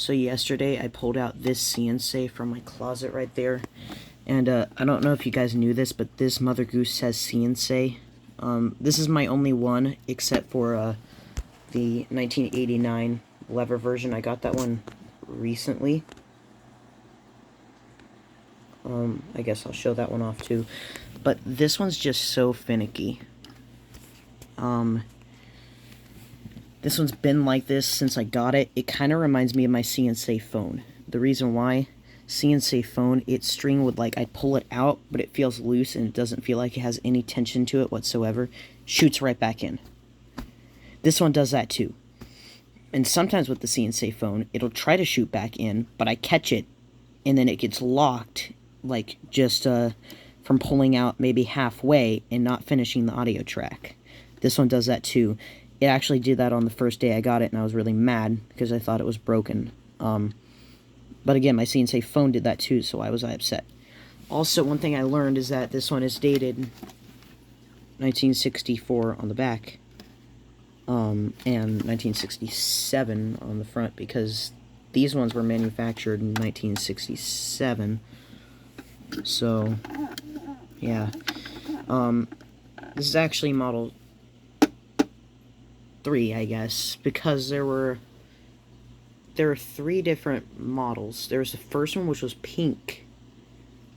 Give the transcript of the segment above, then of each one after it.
So yesterday I pulled out this CNC from my closet right there, and I don't know if you guys knew this, but this Mother Goose says CNC. This is my only one, except for the 1989 lever version. I got that one recently. I guess I'll show that one off too. But this one's just so finicky. This one's been like this since I got it. It kind of reminds me of my CNC phone. The reason why, CNC phone, its string would, like, I'd pull it out, but it feels loose and it doesn't feel like it has any tension to it whatsoever. Shoots right back in. This one does that too. And sometimes with the CNC phone, it'll try to shoot back in, but I catch it, and then it gets locked, like, just from pulling out maybe halfway and not finishing the audio track. This one does that too. It actually did that on the first day I got it, and I was really mad because I thought it was broken. But again, my CNC phone did that too, so why was I upset? Also, one thing I learned is that this one is dated 1964 on the back, and 1967 on the front, because these ones were manufactured in 1967. So, yeah. This is actually model 3, I guess, because there were 3 different models. There was the first one, which was pink.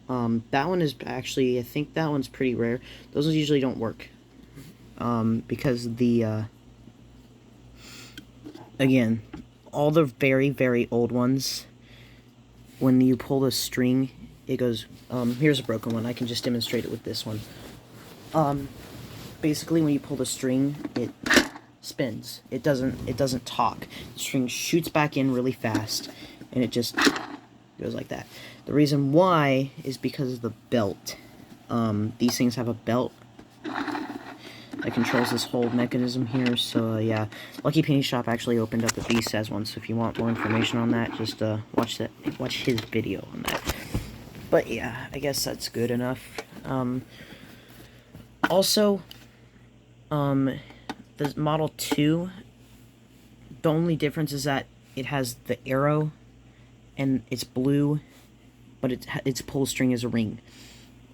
That one is actually, I think that one's pretty rare. Those ones usually don't work, because the again, all the very, very old ones, when you pull the string, it goes, here's a broken one. I can just demonstrate it with this one. Basically, when you pull the string, it spins. It doesn't talk. The string shoots back in really fast, and it just goes like that. The reason why is because of the belt. These things have a belt that controls this whole mechanism here. So yeah, Lucky Penny Shop actually opened up a B-Says one. So if you want more information on that, just watch his video on that. But yeah, I guess that's good enough. Also, the Model 2, the only difference is that it has the arrow, and it's blue, but its pull string is a ring.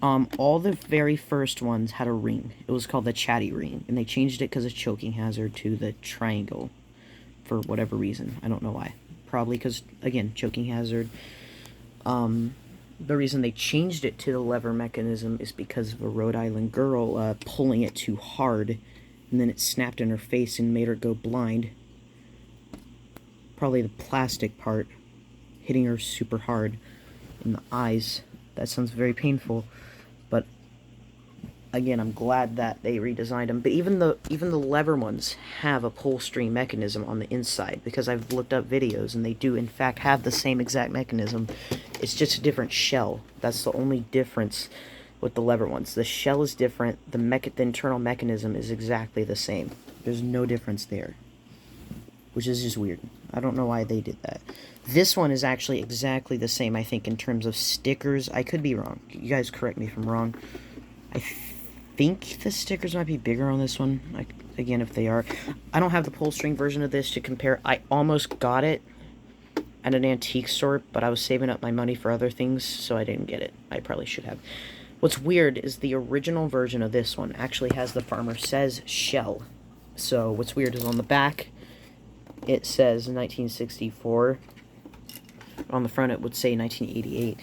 All the very first ones had a ring. It was called the chatty ring, and they changed it because of choking hazard to the triangle, for whatever reason. I don't know why. Probably because, again, choking hazard. The reason they changed it to the lever mechanism is because of a Rhode Island girl pulling it too hard, and then it snapped in her face and made her go blind. Probably the plastic part hitting her super hard in the eyes. That sounds very painful, but again, I'm glad that they redesigned them. But even the lever ones have a pull string mechanism on the inside, because I've looked up videos and they do in fact have the same exact mechanism. It's just a different shell. That's the only difference with the lever ones. The shell is different. The internal mechanism is exactly the same. There's no difference there, which is just weird. I don't know why they did that. This one is actually exactly the same, I think, in terms of stickers. I could be wrong. You guys correct me if I'm wrong. I think the stickers might be bigger on this one. Again, if they are. I don't have the pull string version of this to compare. I almost got it at an antique store, but I was saving up my money for other things, so I didn't get it. I probably should have. What's weird is the original version of this one actually has the Farmer Says shell. So what's weird is on the back, it says 1964. On the front, it would say 1988.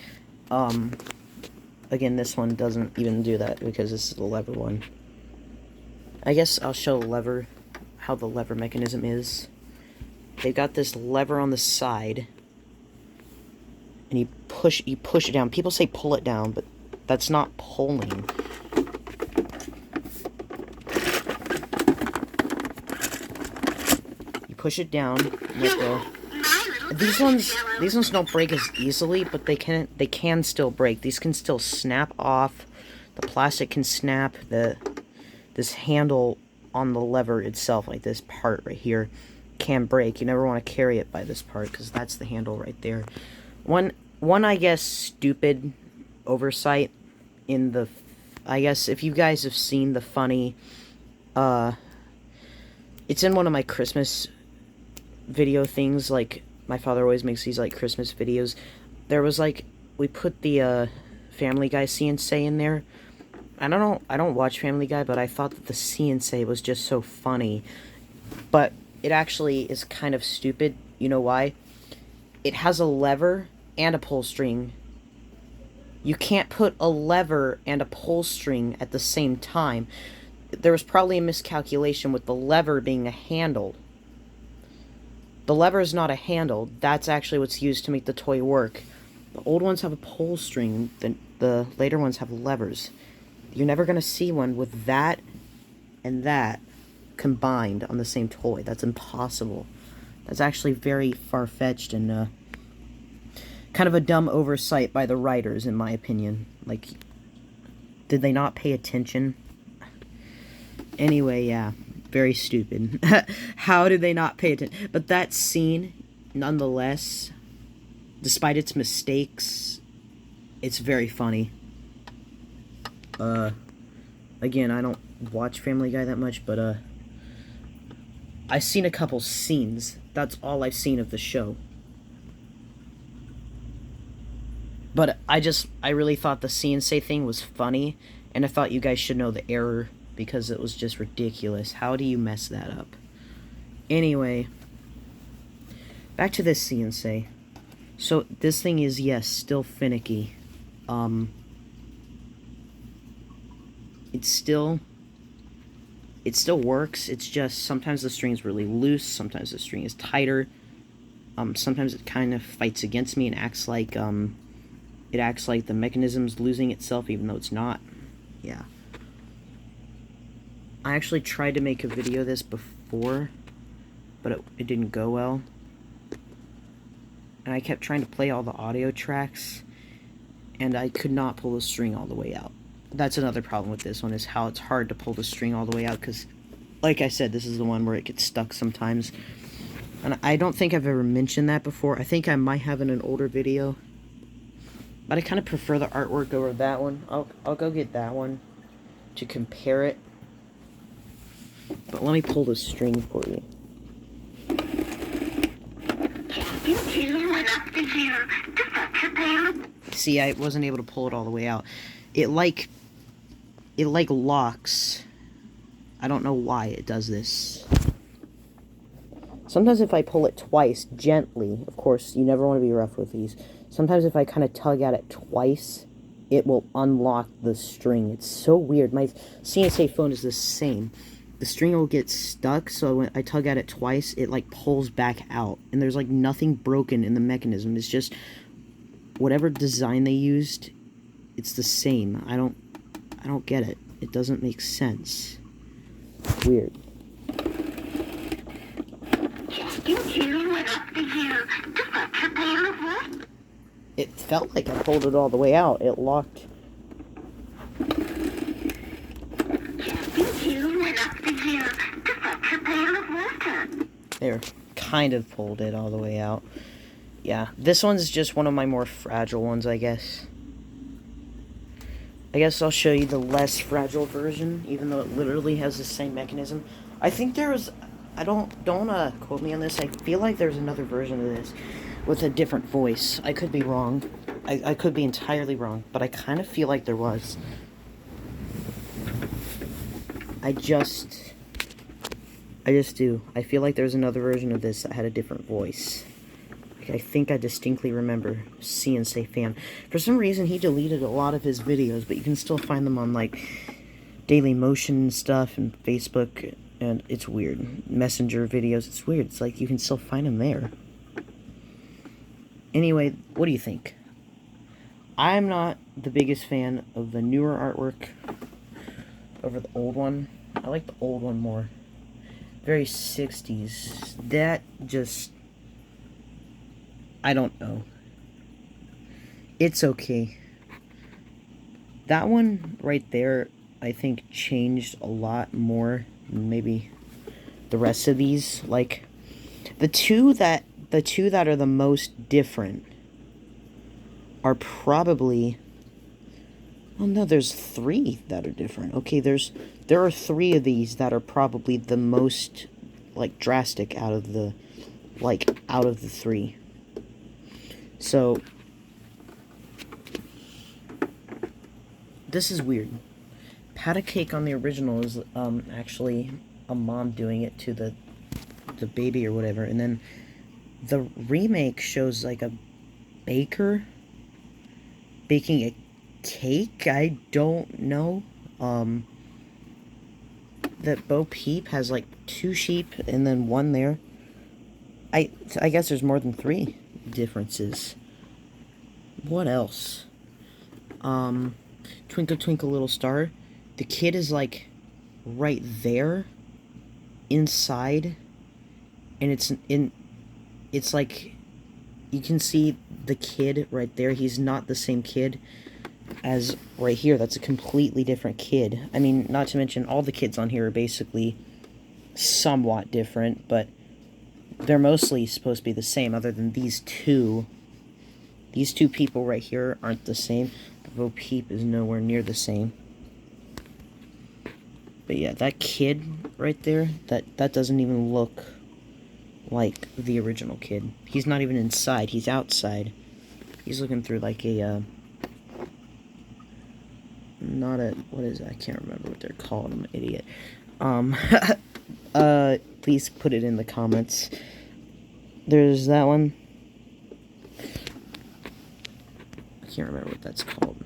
Again, this one doesn't even do that because this is the lever one. I guess I'll show how the lever mechanism is. They've got this lever on the side, and you push it down. People say pull it down, but that's not pulling. You push it down, let go. These ones don't break as easily, but they can still break. These can still snap off. The plastic can snap. This handle on the lever itself, like this part right here, can break. You never want to carry it by this part, because that's the handle right there. One I guess stupid oversight in the, I guess if you guys have seen the funny, it's in one of my Christmas video things, like My father always makes these, like, Christmas videos. There was, like, we put the, Family Guy CNC in there. I don't watch Family Guy, but I thought that the CNC was just so funny. But it actually is kind of stupid. You know why? It has a lever and a pull string. You can't put a lever and a pull string at the same time. There was probably a miscalculation with the lever being a handle. The lever is not a handle. That's actually what's used to make the toy work. The old ones have a pull string. The later ones have levers. You're never going to see one with that and that combined on the same toy. That's impossible. That's actually very far-fetched and kind of a dumb oversight by the writers, in my opinion. Like, did they not pay attention? Anyway, yeah, very stupid. How did they not pay attention? But that scene, nonetheless, despite its mistakes, it's very funny. Again, I don't watch Family Guy that much, but, I've seen a couple scenes. That's all I've seen of the show. But I really thought the CNC thing was funny, and I thought you guys should know the error, because it was just ridiculous. How do you mess that up? Anyway, back to this CNC. So, this thing is, yes, still finicky. It still works. It's just sometimes the string's really loose, sometimes the string is tighter. Sometimes it kind of fights against me and acts like the mechanism's losing itself even though it's not. Yeah. I actually tried to make a video of this before, but it didn't go well. And I kept trying to play all the audio tracks, and I could not pull the string all the way out. That's another problem with this one, is how it's hard to pull the string all the way out, because, like I said, this is the one where it gets stuck sometimes. And I don't think I've ever mentioned that before. I think I might have in an older video. But I kind of prefer the artwork over that one. I'll go get that one to compare it. But let me pull the string for you. See, I wasn't able to pull it all the way out. It like locks. I don't know why it does this. Sometimes if I pull it twice, gently, of course, you never want to be rough with these. Sometimes if I kind of tug at it twice, it will unlock the string. It's so weird. My CNC phone is the same. The string will get stuck, so when I tug at it twice, it like pulls back out. And there's like nothing broken in the mechanism. It's just whatever design they used, it's the same. I don't get it. It doesn't make sense. Weird. It felt like I pulled it all the way out. It locked. There, kind of pulled it all the way out. Yeah, this one's just one of my more fragile ones, I guess. I guess I'll show you the less fragile version, even though it literally has the same mechanism. I think there was, don't quote me on this, I feel like there's another version of this with a different voice. I could be wrong. I could be entirely wrong, but I kind of feel like there was. I just do. I feel like there's another version of this that had a different voice. Like, I think I distinctly remember CNC Fan. For some reason, he deleted a lot of his videos, but you can still find them on, like, Daily Motion stuff and Facebook, and it's weird. Messenger videos, it's weird. It's like you can still find them there. Anyway, what do you think? I'm not the biggest fan of the newer artwork over the old one. I like the old one more. Very 60s. That just, I don't know. It's okay. That one right there, I think, changed a lot more than maybe the rest of these. Like, the two that are the most different are probably, oh no, there's 3 that are different. Okay, there are 3 of these that are probably the most, like, drastic out of the 3. So, this is weird. Pat a Cake on the original is actually a mom doing it to the baby or whatever, and then the remake shows like a baker baking a cake. I don't know. That Bo Peep has like 2 sheep and then 1 there. I guess there's more than 3 differences. What else? Twinkle Twinkle Little Star. The kid is like right there inside, and it's like you can see the kid right there. He's not the same kid as right here. That's a completely different kid. I mean, not to mention all the kids on here are basically somewhat different, but they're mostly supposed to be the same, other than these two. These 2 people right here aren't the same. Bo Peep is nowhere near the same. But yeah, that kid right there, that doesn't even look like the original kid. He's not even inside, he's outside. He's looking through like a, not a, what is it? I can't remember what they're called, I'm an idiot. Please put it in the comments. There's that one. I can't remember what that's called.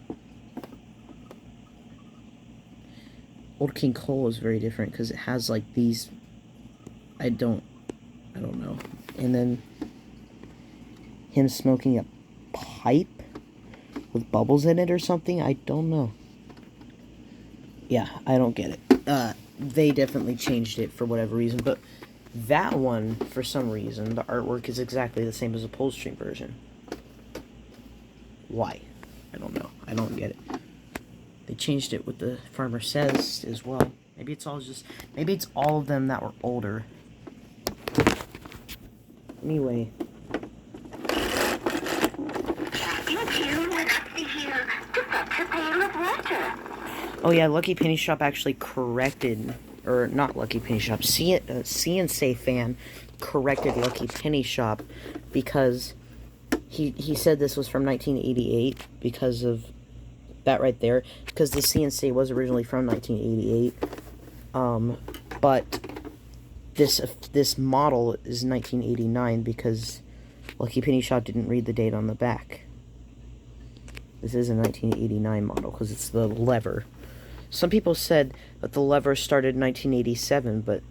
Old King Cole is very different because it has like these. I don't know. And then him smoking a pipe with bubbles in it or something. I don't know. Yeah, I don't get it. They definitely changed it for whatever reason, but that one, for some reason, the artwork is exactly the same as the Polstream version. Why? I don't know. I don't get it. They changed it with the Farmer Says as well. Maybe it's all of them that were older. Anyway. Oh yeah, Lucky Penny Shop actually corrected, or not Lucky Penny Shop, See and Say fan corrected Lucky Penny Shop because he said this was from 1988 because of that right there, because the CNC was originally from 1988, but this model is 1989 because Lucky Penny Shop didn't read the date on the back. This is a 1989 model because it's the lever. Some people said that the lever started in 1987, but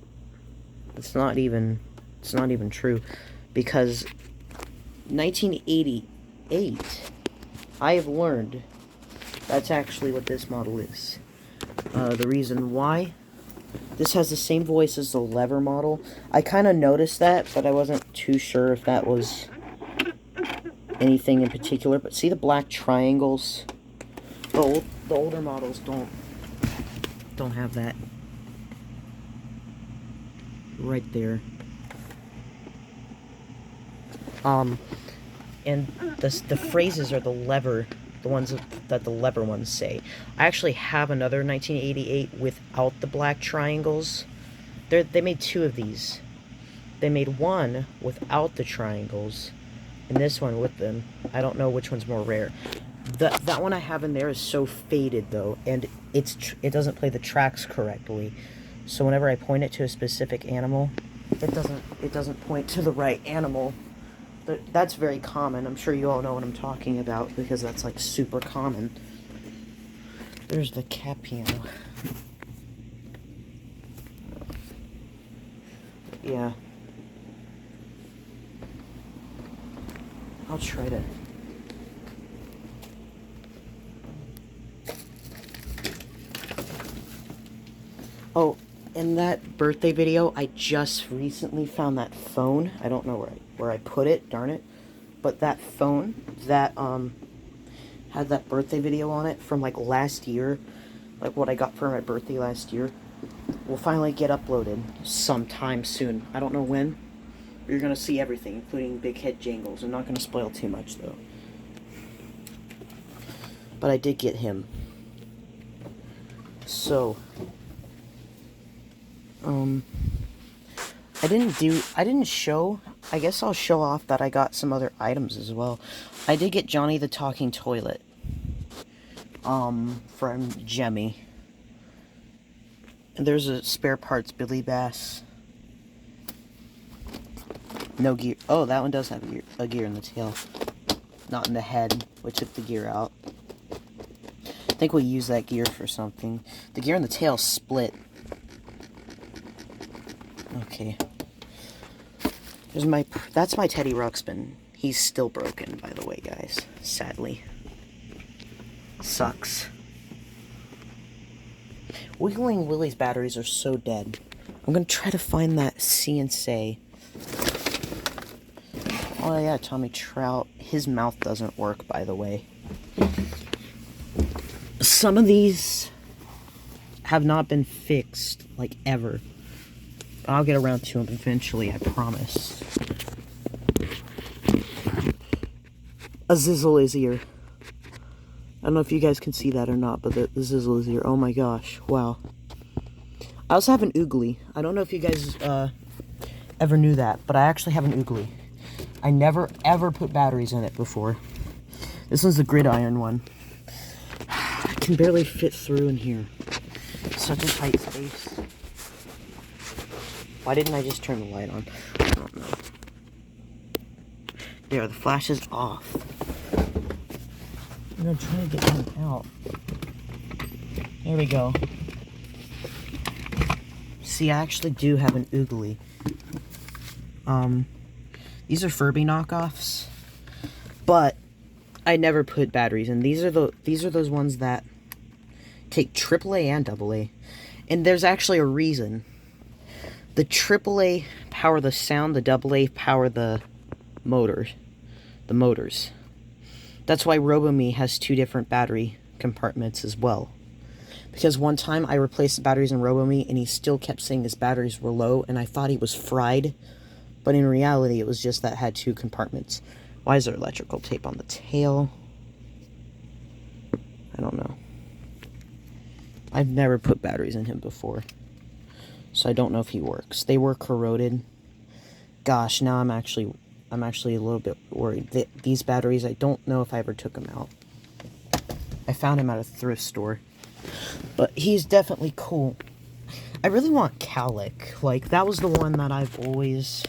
it's not even true, because 1988, I have learned that's actually what this model is. The reason why, this has the same voice as the lever model. I kind of noticed that, but I wasn't too sure if that was anything in particular. But see the black triangles? The older models don't have that. Right there. And the phrases are the lever, the ones that the lever ones say. I actually have another 1988 without the black triangles. They made 2 of these. They made one without the triangles, and this one with them. I don't know which one's more rare. That one I have in there is so faded though, and it doesn't play the tracks correctly. So whenever I point it to a specific animal, it doesn't point to the right animal. That's very common. I'm sure you all know what I'm talking about because that's like super common. There's the cat piano. Yeah. I'll try to. Oh, in that birthday video, I just recently found that phone. I don't know where I put it, darn it. But that phone that had that birthday video on it from like last year, like what I got for my birthday last year, will finally get uploaded sometime soon. I don't know when. You're gonna see everything, including Big Head Jangles. I'm not gonna spoil too much though. But I did get him. So I didn't show, I guess I'll show off that I got some other items as well. I did get Johnny the Talking Toilet. From Jemmy. And there's a spare parts Billy Bass. No gear. Oh, that one does have a gear in the tail. Not in the head. We took the gear out. I think we'll use that gear for something. The gear in the tail split. Okay. That's my Teddy Ruxpin. He's still broken, by the way, guys. Sadly. Sucks. Wiggling Willie's batteries are so dead. I'm gonna try to find that CNC. Oh yeah, Tommy Trout. His mouth doesn't work, by the way. Some of these have not been fixed, like, ever. I'll get around to them eventually, I promise. A Zizzle is here. I don't know if you guys can see that or not, but the Zizzle is here. Oh my gosh, wow. I also have an Oogly. I don't know if you guys ever knew that, but I actually have an Oogly. I never ever put batteries in it before. This one's the gridiron one. I can barely fit through in here. Such a tight space. Why didn't I just turn the light on? I don't know. There, the flash is off. I'm gonna try to get him out. There we go. See, I actually do have an Oogly. These are Furby knockoffs, but I never put batteries in. These are those ones that take AAA and AA, and there's actually a reason. The AAA power the sound, the AA power the motors. That's why RoboMe has 2 different battery compartments as well. Because one time I replaced the batteries in RoboMe and he still kept saying his batteries were low and I thought he was fried. But in reality it was just that it had 2 compartments. Why is there electrical tape on the tail? I don't know. I've never put batteries in him before. So I don't know if he works. They were corroded. Gosh, now I'm actually a little bit worried. These batteries, I don't know if I ever took them out. I found him at a thrift store. But he's definitely cool. I really want Calic. Like, that was the one that I've always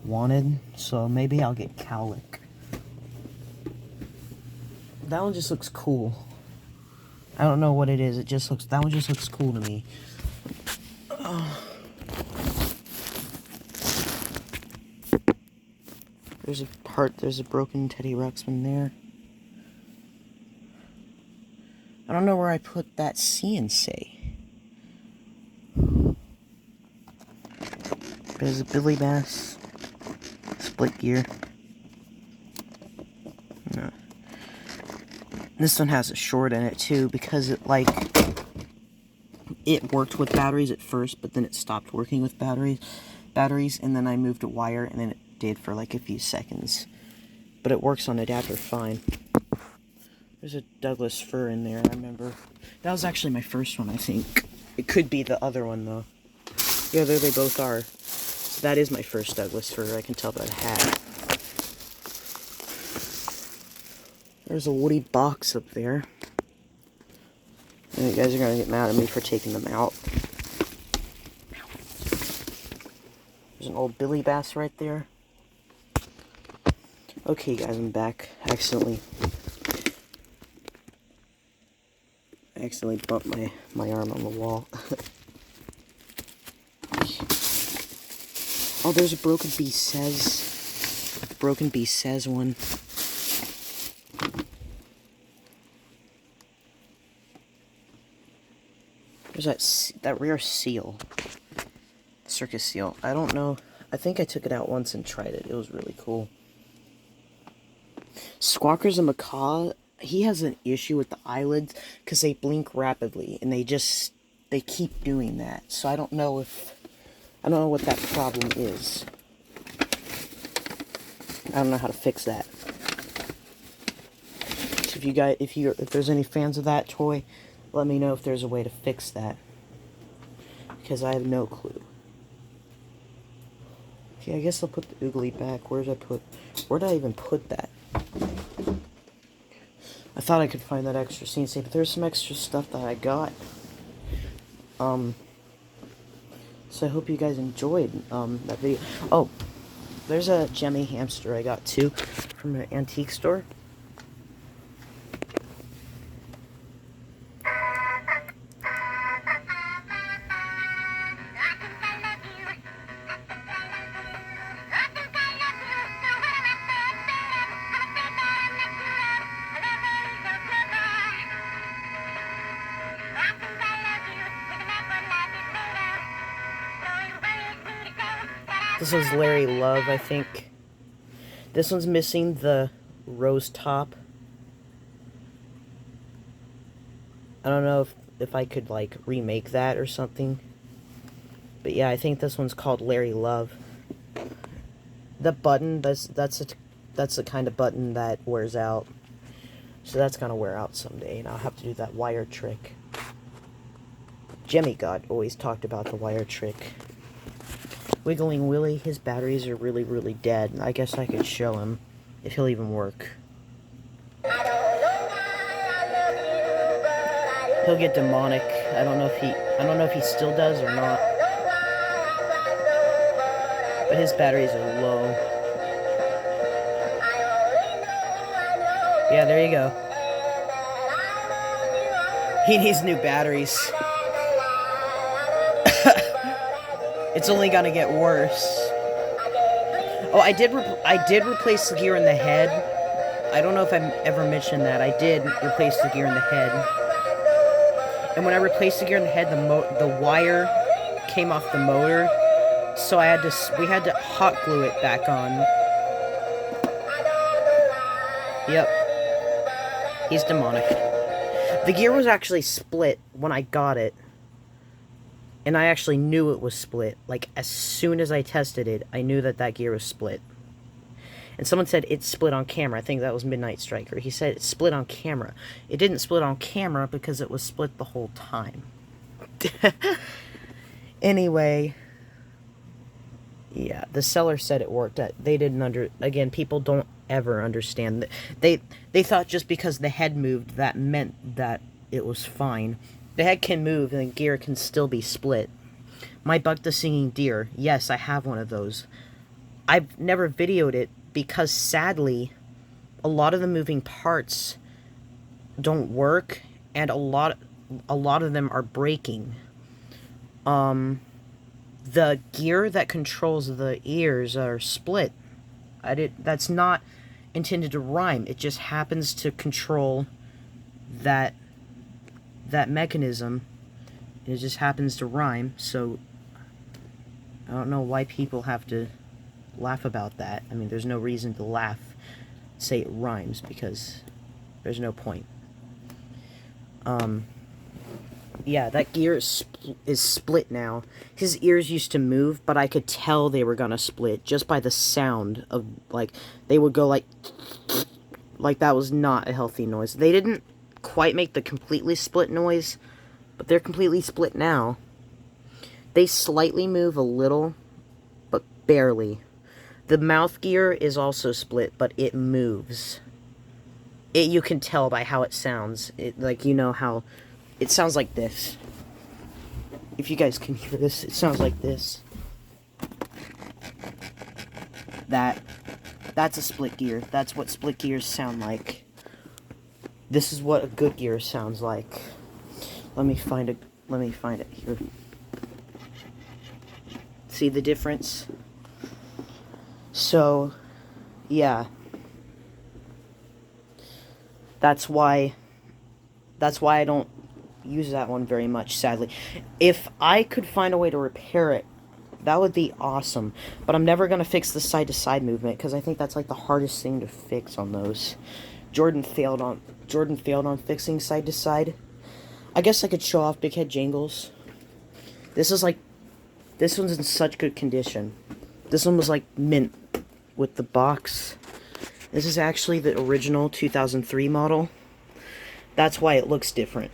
wanted. So maybe I'll get Calic. That one just looks cool. I don't know what it is. That one just looks cool to me. There's a broken Teddy Ruxpin there. I don't know where I put that CNC. There's a Billy Bass. Split gear. No. This one has a short in it too because it worked with batteries at first, but then it stopped working with batteries, and then I moved a wire, and then it did for like a few seconds. But it works on adapter fine. There's a Douglas fir in there, I remember. That was actually my first one, I think. It could be the other one, though. Yeah, there they both are. So that is my first Douglas fir, I can tell by the hat. There's a woody box up there. And you guys are gonna get mad at me for taking them out. There's an old Billy Bass right there. Okay, guys, I'm back. I accidentally bumped my arm on the wall. Oh, there's a Broken Beast says one. There's that rare seal. Circus seal. I don't know. I think I took it out once and tried it. It was really cool. Squawkers and Macaw, he has an issue with the eyelids because they blink rapidly and they keep doing that. So I don't know what that problem is. I don't know how to fix that. So if there's any fans of that toy, let me know if there's a way to fix that, because I have no clue. Okay, I guess I'll put the oogly back. Where did I even put that? I thought I could find that extra scene save, but there's some extra stuff that I got. So I hope you guys enjoyed, that video. Oh, there's a Jemmy hamster I got, too, from an antique store. This one's Larry Love, I think. This one's missing the rose top. I don't know if I could, like, remake that or something. But yeah, I think this one's called Larry Love. The button, that's the kind of button that wears out. So that's gonna wear out someday, and I'll have to do that wire trick. Jemmy God always talked about the wire trick. Wiggling Willie, his batteries are really, really dead. I guess I could show him if he'll even work. He'll get demonic. I don't know if he still does or not. But his batteries are low. Yeah, there you go. He needs new batteries. It's only gonna get worse. Oh, I did replace the gear in the head. I don't know if I've ever mentioned that. I did replace the gear in the head. And when I replaced the gear in the head, the wire came off the motor, so we had to hot glue it back on. Yep. He's demonic. The gear was actually split when I got it. And I actually knew it was split. Like, as soon as I tested it, I knew that gear was split. And someone said it's split on camera. I think that was Midnight Striker. He said it's split on camera. It didn't split on camera because it was split the whole time. Anyway. Yeah, the seller said it worked. They didn't again, people don't ever understand. They thought just because the head moved, that meant that it was fine. The head can move and the gear can still be split. My Buck the Singing Deer. Yes, I have one of those. I've never videoed it because, sadly, a lot of the moving parts don't work, and a lot of them are breaking. The gear that controls the ears are split. That's not intended to rhyme. It just happens to control that mechanism. It just happens to rhyme, so I don't know why people have to laugh about that. I mean, there's no reason to laugh, say it rhymes, because there's no point. Yeah, that gear is split now. His ears used to move, but I could tell they were gonna split just by the sound of, like, they would go like that was not a healthy noise. They didn't quite make the completely split noise, but they're completely split now. They slightly move a little, but barely. The mouth gear is also split, but it moves. You can tell by how it sounds. Like, you know how it sounds like this. If you guys can hear this, it sounds like this. That's a split gear. That's what split gears sound like. This is what a good gear sounds like. Let me find it here. See the difference? So, yeah. That's why I don't use that one very much, sadly. If I could find a way to repair it, that would be awesome. But I'm never going to fix the side-to-side movement, because I think that's like the hardest thing to fix on those. Jordan failed on fixing side-to-side. I guess I could show off Big Head Jangles. This one's in such good condition. This one was like mint with the box. This is actually the original 2003 model. That's why it looks different.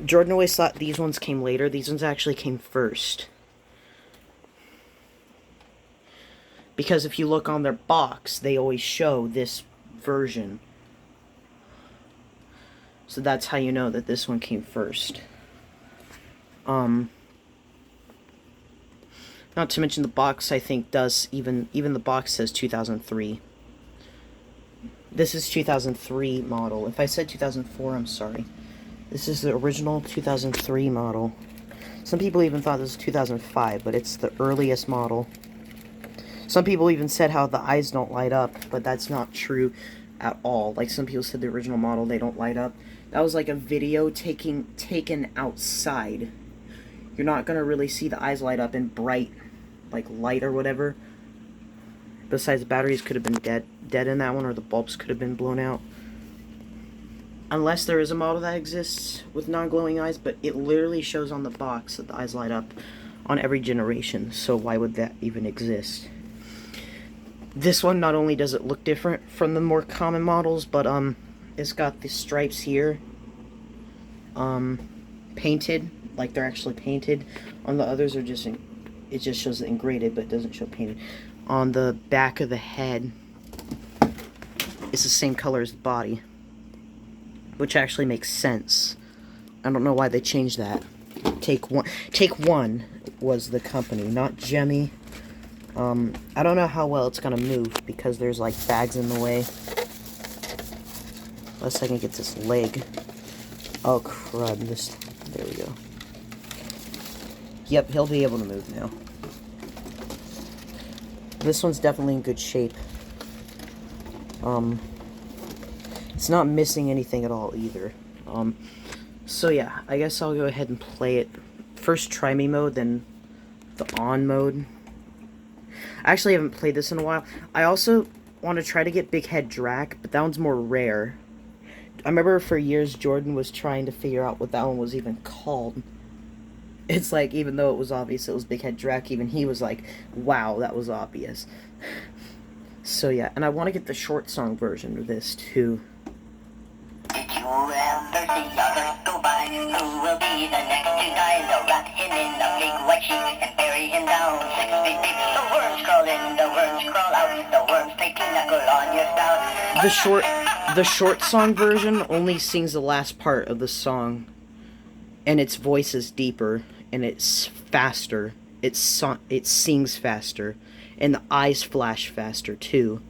Jordan always thought these ones came later. These ones actually came first. Because if you look on their box, they always show this version. So that's how you know that this one came first. Not to mention the box, I think, does, even the box says 2003. This is 2003 model. If I said 2004, I'm sorry. This is the original 2003 model. Some people even thought this was 2005, but it's the earliest model. Some people even said how the eyes don't light up, but that's not true at all. Like, some people said the original model, they don't light up. That was like a video taken outside. You're not going to really see the eyes light up in bright, like, light or whatever. Besides, the batteries could have been dead in that one, or the bulbs could have been blown out. Unless there is a model that exists with non-glowing eyes, but it literally shows on the box that the eyes light up on every generation, so why would that even exist? This one, not only does it look different from the more common models, but it's got the stripes here, painted, like they're actually painted. On the others are just, it just shows it engraved, but it doesn't show painted. On the back of the head, it's the same color as the body, which actually makes sense. I don't know why they changed that. Take One was the company, not Jemmy. I don't know how well it's gonna move because there's like bags in the way. Unless I can get this leg. Oh crud! There we go. Yep, he'll be able to move now. This one's definitely in good shape. It's not missing anything at all either. So yeah, I guess I'll go ahead and play it. First try me mode, then the on mode. I actually haven't played this in a while. I also want to try to get Big Head Drac, but that one's more rare. I remember for years Jordan was trying to figure out what that one was even called. It's like, even though it was obvious it was Big Head Drac, even he was like, wow, that was obvious. So yeah, and I want to get the short song version of this too. Did you ever see others go by? Who will be the next to die? They'll wrap him in a big white sheet and bury him down 6 feet deep. The worms crawl in, the worms crawl out. The worms take pinnacle on your spout. The short song version only sings the last part of the song, and its voice is deeper and it's faster. It sings faster, and the eyes flash faster too.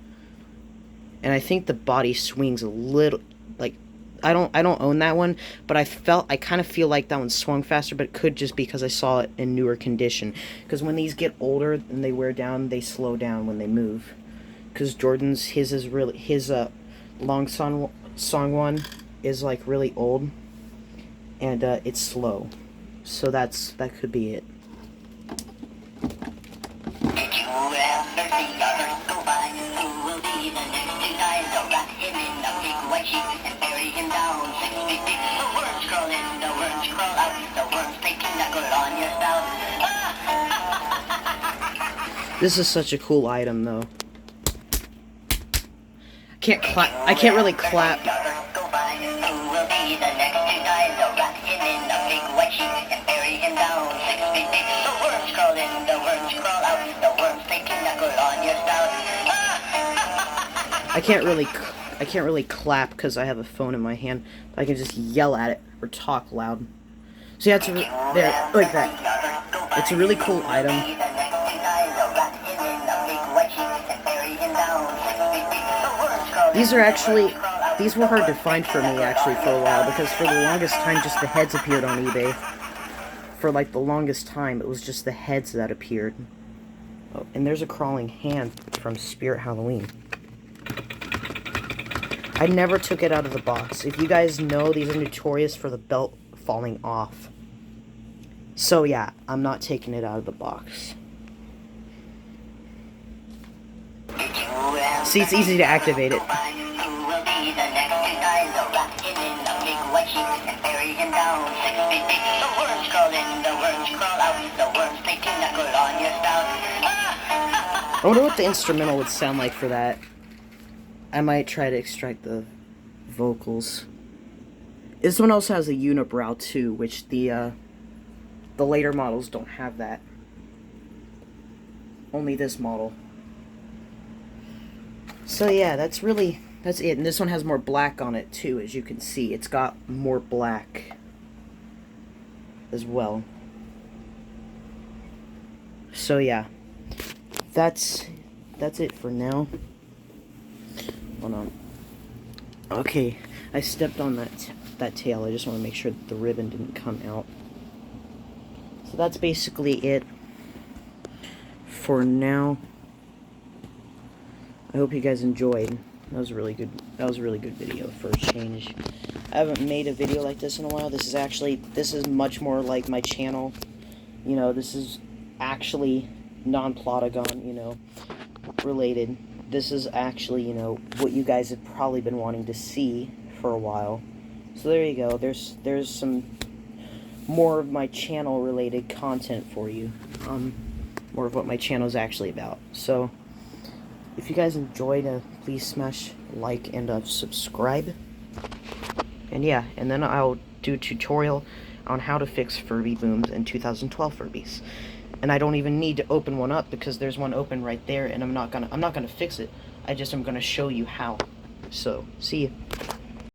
And I think the body swings a little. Like, I don't own that one, but I kind of feel like that one swung faster, but it could just because I saw it in newer condition. Because when these get older and they wear down, they slow down when they move. Because Jordan's, his long song one is like really old, and it's slow. So that could be it. Did you ever see others go by? Who will be the next to die? They'll wrap him in a big white sheet and bury him down 6 feet deep. The worms crawl in, the worms crawl out. The worms take pinnacle on your spout. This is such a cool item, though. I can't really clap. I can't really clap because I have a phone in my hand. I can just yell at it or talk loud. So yeah, there, like that. It's a really cool item. These were hard to find for me actually for a while, because for the longest time just the heads appeared on eBay. For like the longest time it was just the heads that appeared. Oh, and there's a crawling hand from Spirit Halloween. I never took it out of the box. If you guys know, these are notorious for the belt falling off. So yeah, I'm not taking it out of the box. See, it's easy to activate it. I wonder what the instrumental would sound like for that. I might try to extract the vocals. This one also has a unibrow too, which the later models don't have that. Only this model. So yeah, that's it. And this one has more black on it too, as you can see. It's got more black as well. So yeah, that's it for now. Hold on. Okay, I stepped on that tail. I just want to make sure that the ribbon didn't come out. So that's basically it for now. I hope you guys enjoyed. That was a really good video for a change. I haven't made a video like this in a while. This is much more like my channel. You know, this is actually non-Plotagon, you know, related. This is actually, you know, what you guys have probably been wanting to see for a while. So there you go. There's some more of my channel related content for you. More of what my channel is actually about. So if you guys enjoyed, please smash like and subscribe. And yeah, and then I'll do a tutorial on how to fix Furby booms in 2012 Furbies. And I don't even need to open one up because there's one open right there, and I'm not gonna fix it. I'm gonna show you how. So, see you.